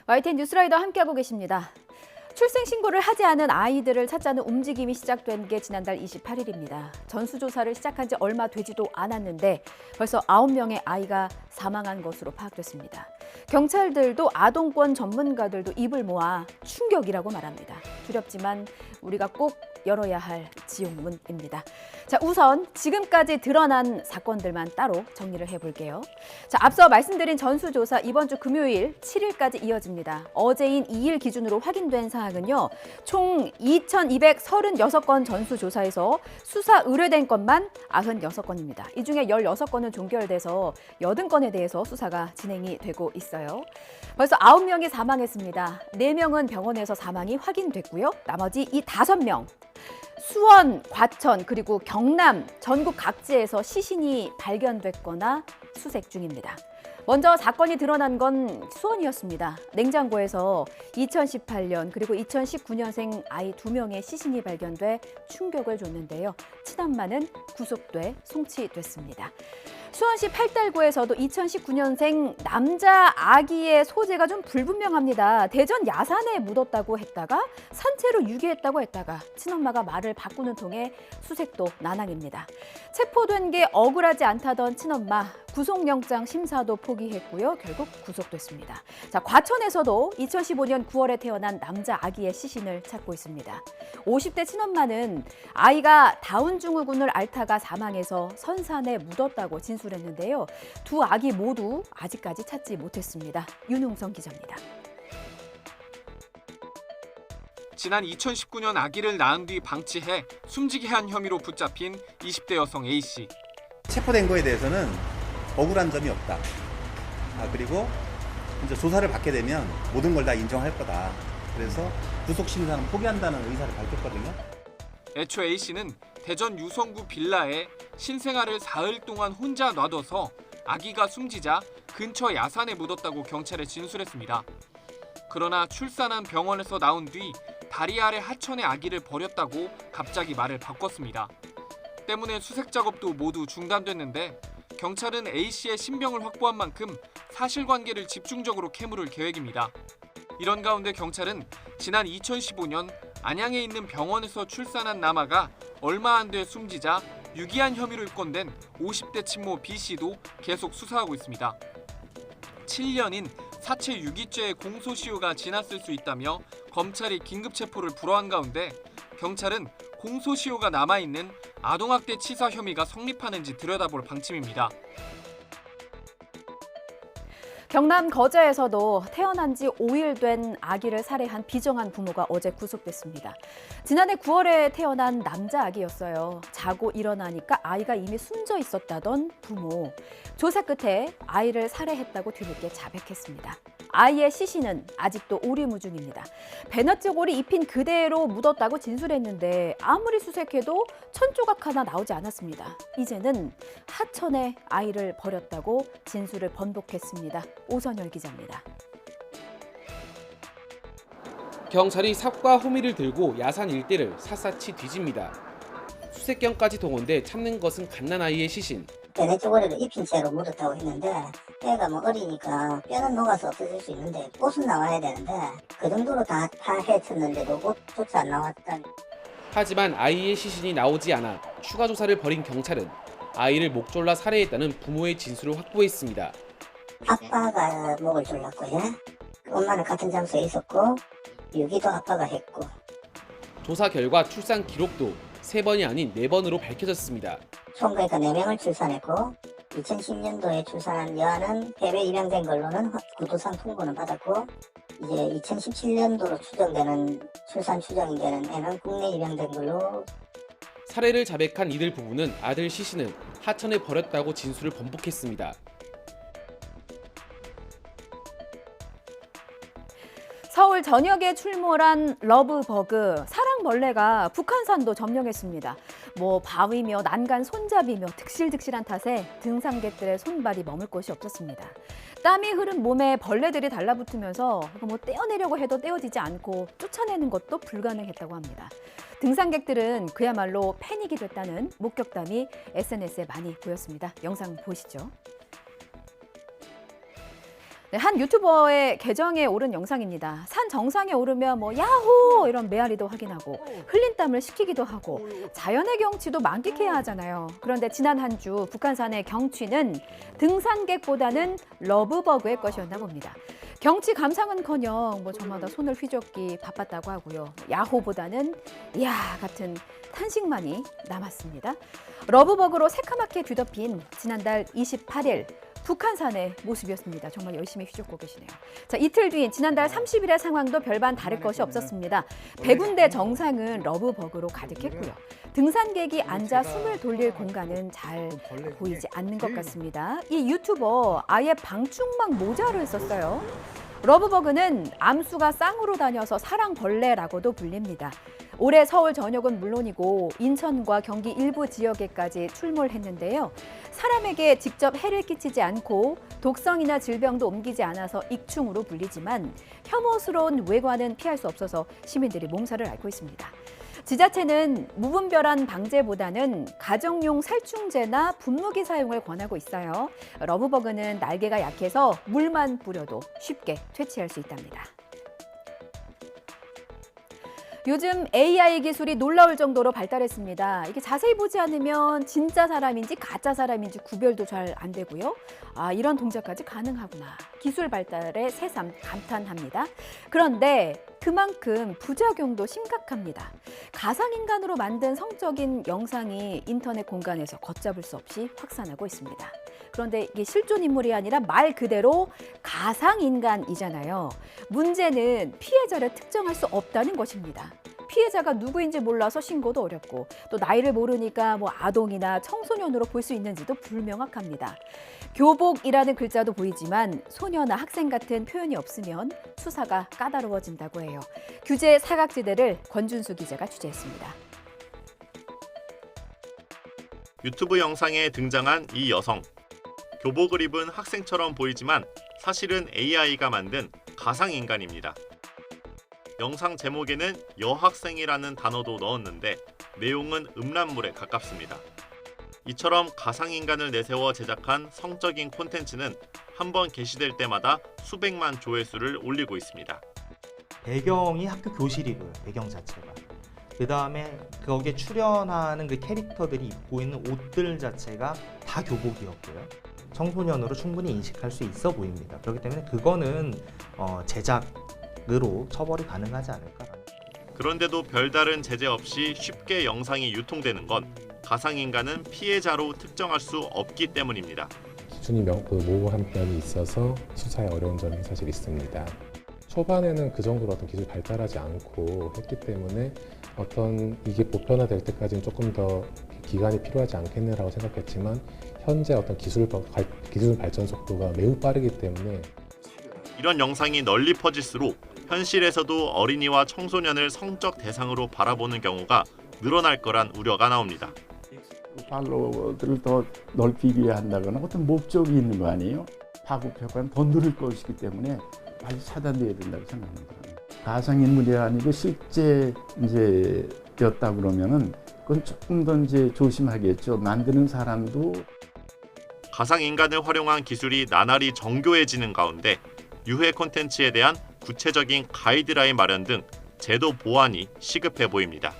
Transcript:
YTN 뉴스라이더 함께하고 계십니다. 출생신고를 하지 않은 아이들을 찾자는 움직임이 시작된 게 지난달 28일입니다. 전수조사를 시작한 지 얼마 되지도 않았는데 벌써 9명의 아이가 사망한 것으로 파악됐습니다. 경찰들도 아동권 전문가들도 입을 모아 충격이라고 말합니다. 두렵지만 우리가 꼭 열어야 할 지옥문입니다. 자, 우선 지금까지 드러난 사건들만 따로 정리를 해볼게요. 자, 앞서 말씀드린 전수조사 이번 주 금요일 7일까지 이어집니다. 어제인 2일 기준으로 확인된 사항은요. 총 2,236건 전수조사에서 수사 의뢰된 건만 96건입니다. 이 중에 16건은 종결돼서 80건에 대해서 수사가 진행이 되고 있어요. 벌써 9명이 사망했습니다. 4명은 병원에서 사망이 확인됐고요. 나머지 이 5명. 수원, 과천, 그리고 경남, 전국 각지에서 시신이 발견됐거나 수색 중입니다. 먼저 사건이 드러난 건 수원이었습니다. 냉장고에서 2018년 그리고 2019년생 아이 2명의 시신이 발견돼 충격을 줬는데요. 친엄마는 구속돼 송치됐습니다. 수원시 팔달구에서도 2019년생 남자 아기의 소재가 좀 불분명합니다. 대전 야산에 묻었다고 했다가 산채로 유기했다고 했다가 친엄마가 말을 바꾸는 통에 수색도 난항입니다. 체포된 게 억울하지 않다던 친엄마 구속영장 심사도 포기했고요. 결국 구속됐습니다. 자, 과천에서도 2015년 9월에 태어난 남자 아기의 시신을 찾고 있습니다. 50대 친엄마는 아이가 다운증후군을 앓다가 사망해서 선산에 묻었다고 진술했는데요. 두 아기 모두 아직까지 찾지 못했습니다. 윤웅성 기자입니다. 지난 2019년 아기를 낳은 뒤 방치해 숨지게 한 혐의로 붙잡힌 20대 여성 A씨. 체포된 거에 대해서는 억울한 점이 없다. 그리고 이제 조사를 받게 되면 모든 걸 다 인정할 거다. 그래서 구속 심사는 포기한다는 의사를 밝혔거든요. 애초 A씨는 대전 유성구 빌라에 신생아를 사흘 동안 혼자 놔둬서 아기가 숨지자 근처 야산에 묻었다고 경찰에 진술했습니다. 그러나 출산한 병원에서 나온 뒤 다리 아래 하천에 아기를 버렸다고 갑자기 말을 바꿨습니다. 때문에 수색 작업도 모두 중단됐는데 경찰은 A씨의 신병을 확보한 만큼 사실관계를 집중적으로 캐물을 계획입니다. 이런 가운데 경찰은 지난 2015년 안양에 있는 병원에서 출산한 남아가 얼마 안 돼 숨지자 유기한 혐의로 입건된 50대 친모 B씨도 계속 수사하고 있습니다. 7년인 사체 유기죄의 공소시효가 지났을 수 있다며 검찰이 긴급체포를 불허한 가운데 경찰은 공소시효가 남아있는 아동학대 치사 혐의가 성립하는지 들여다볼 방침입니다. 경남 거제에서도 태어난 지 5일 된 아기를 살해한 비정한 부모가 어제 구속됐습니다. 지난해 9월에 태어난 남자 아기였어요. 자고 일어나니까 아이가 이미 숨져 있었다던 부모. 조사 끝에 아이를 살해했다고 뒤늦게 자백했습니다. 아이의 시신은 아직도 오리무중입니다. 배너쪽골이 입힌 그대로 묻었다고 진술했는데 아무리 수색해도 천조각 하나 나오지 않았습니다. 이제는 하천에 아이를 버렸다고 진술을 번복했습니다. 오선열 기자입니다. 경찰이 삽과 호미를 들고 야산 일대를 샅샅이 뒤집니다. 수색경까지 동원돼 찾는 것은 갓난아이의 시신. 배너쪽골이를 입힌 채로 묻었다고 했는데 애가 어리니까 뼈는 녹아서 없어질 수 있는데 옷은 나와야 되는데 그 정도로 다 헤쳤는데도 옷조차 안 나왔다. 하지만 아이의 시신이 나오지 않아 추가 조사를 벌인 경찰은 아이를 목 졸라 살해했다는 부모의 진술을 확보했습니다. 아빠가 목을 졸랐고요. 엄마는 같은 장소에 있었고 유기도 아빠가 했고. 조사 결과 출산 기록도 3번이 아닌 4번으로 밝혀졌습니다. 총 그러니까 4명을 출산했고 2010년도에 출산한 여아는 해외 입양된 걸로는 구두상 통보는 받았고 이제 2017년도로 추정되는 출산 추정이 되는 애는 국내 입양된 걸로. 살해를 자백한 이들 부부는 아들 시신을 하천에 버렸다고 진술을 번복했습니다. 서울 전역에 출몰한 러브버그, 사랑벌레가 북한산도 점령했습니다. 바위며 난간 손잡이며 득실득실한 탓에 등산객들의 손발이 머물 곳이 없었습니다. 땀이 흐른 몸에 벌레들이 달라붙으면서 떼어내려고 해도 떼어지지 않고 쫓아내는 것도 불가능했다고 합니다. 등산객들은 그야말로 패닉이 됐다는 목격담이 SNS에 많이 보였습니다. 영상 보시죠. 네, 한 유튜버의 계정에 오른 영상입니다. 산 정상에 오르면 뭐 야호 이런 메아리도 확인하고 흘린 땀을 식히기도 하고 자연의 경치도 만끽해야 하잖아요. 그런데 지난 한 주 북한산의 경치는 등산객보다는 러브버그의 것이었나 봅니다. 경치 감상은커녕 뭐 저마다 손을 휘젓기 바빴다고 하고요. 야호보다는 이야 같은 탄식만이 남았습니다. 러브버그로 새카맣게 뒤덮인 지난달 28일 북한산의 모습이었습니다. 정말 열심히 휘젓고 계시네요. 자, 이틀 뒤인 지난달 30일의 상황도 별반 다를 것이 없었습니다. 100군데 정상은 러브버그로 가득했고요. 등산객이 앉아 숨을 돌릴 공간은 잘 보이지 않는 것 같습니다. 이 유튜버 아예 방충망 모자를 썼어요. 러브버그는 암수가 쌍으로 다녀서 사랑벌레라고도 불립니다. 올해 서울 전역은 물론이고 인천과 경기 일부 지역에까지 출몰했는데요. 사람에게 직접 해를 끼치지 않고 독성이나 질병도 옮기지 않아서 익충으로 불리지만 혐오스러운 외관은 피할 수 없어서 시민들이 몸살을 앓고 있습니다. 지자체는 무분별한 방제보다는 가정용 살충제나 분무기 사용을 권하고 있어요. 러브버그는 날개가 약해서 물만 뿌려도 쉽게 퇴치할 수 있답니다. 요즘 AI 기술이 놀라울 정도로 발달했습니다. 이게 자세히 보지 않으면 진짜 사람인지 가짜 사람인지 구별도 잘 안 되고요. 아, 이런 동작까지 가능하구나. 기술 발달에 새삼 감탄합니다. 그런데 그만큼 부작용도 심각합니다. 가상인간으로 만든 성적인 영상이 인터넷 공간에서 걷잡을 수 없이 확산하고 있습니다. 그런데 이게 실존 인물이 아니라 말 그대로 가상인간이잖아요. 문제는 피해자를 특정할 수 없다는 것입니다. 피해자가 누구인지 몰라서 신고도 어렵고 또 나이를 모르니까 뭐 아동이나 청소년으로 볼 수 있는지도 불명확합니다. 교복이라는 글자도 보이지만 소녀나 학생 같은 표현이 없으면 수사가 까다로워진다고 해요. 규제 사각지대를 권준수 기자가 취재했습니다. 유튜브 영상에 등장한 이 여성. 교복을 입은 학생처럼 보이지만 사실은 AI가 만든 가상인간입니다. 영상 제목에는 여학생이라는 단어도 넣었는데 내용은 음란물에 가깝습니다. 이처럼 가상인간을 내세워 제작한 성적인 콘텐츠는 한번 게시될 때마다 수백만 조회수를 올리고 있습니다. 배경이 학교 교실이고요. 배경 자체가. 그 다음에 거기에 출연하는 그 캐릭터들이 입고 있는 옷들 자체가 다 교복이었고요. 청소년으로 충분히 인식할 수 있어 보입니다. 그렇기 때문에 그거는 제작으로 처벌이 가능하지 않을까라는. 그런데도 별다른 제재 없이 쉽게 영상이 유통되는 건 가상인간은 피해자로 특정할 수 없기 때문입니다. 기준이 모호한 면이 있어서 수사에 어려운 점이 사실 있습니다. 초반에는 그 정도로 어떤 기술이 발달하지 않고 했기 때문에 이게 보편화될 때까지는 조금 더 기간이 필요하지 않겠네라고 생각했지만 현재 어떤 기술 발전 속도가 매우 빠르기 때문에 이런 영상이 널리 퍼질수록 현실에서도 어린이와 청소년을 성적 대상으로 바라보는 경우가 늘어날 거란 우려가 나옵니다. 팔로워들을 더 넓히기 위해 한다거나 어떤 목적이 있는 거 아니에요? 파급효과는 더 늘을 것이기 때문에 빨리 차단돼야 된다고 생각합니다. 가상인물이 아니고 실제 였다 그러면은 그건 조금 더 조심하겠죠. 만드는 사람도. 가상인간을 활용한 기술이 나날이 정교해지는 가운데 유해 콘텐츠에 대한 구체적인 가이드라인 마련 등 제도 보완이 시급해 보입니다.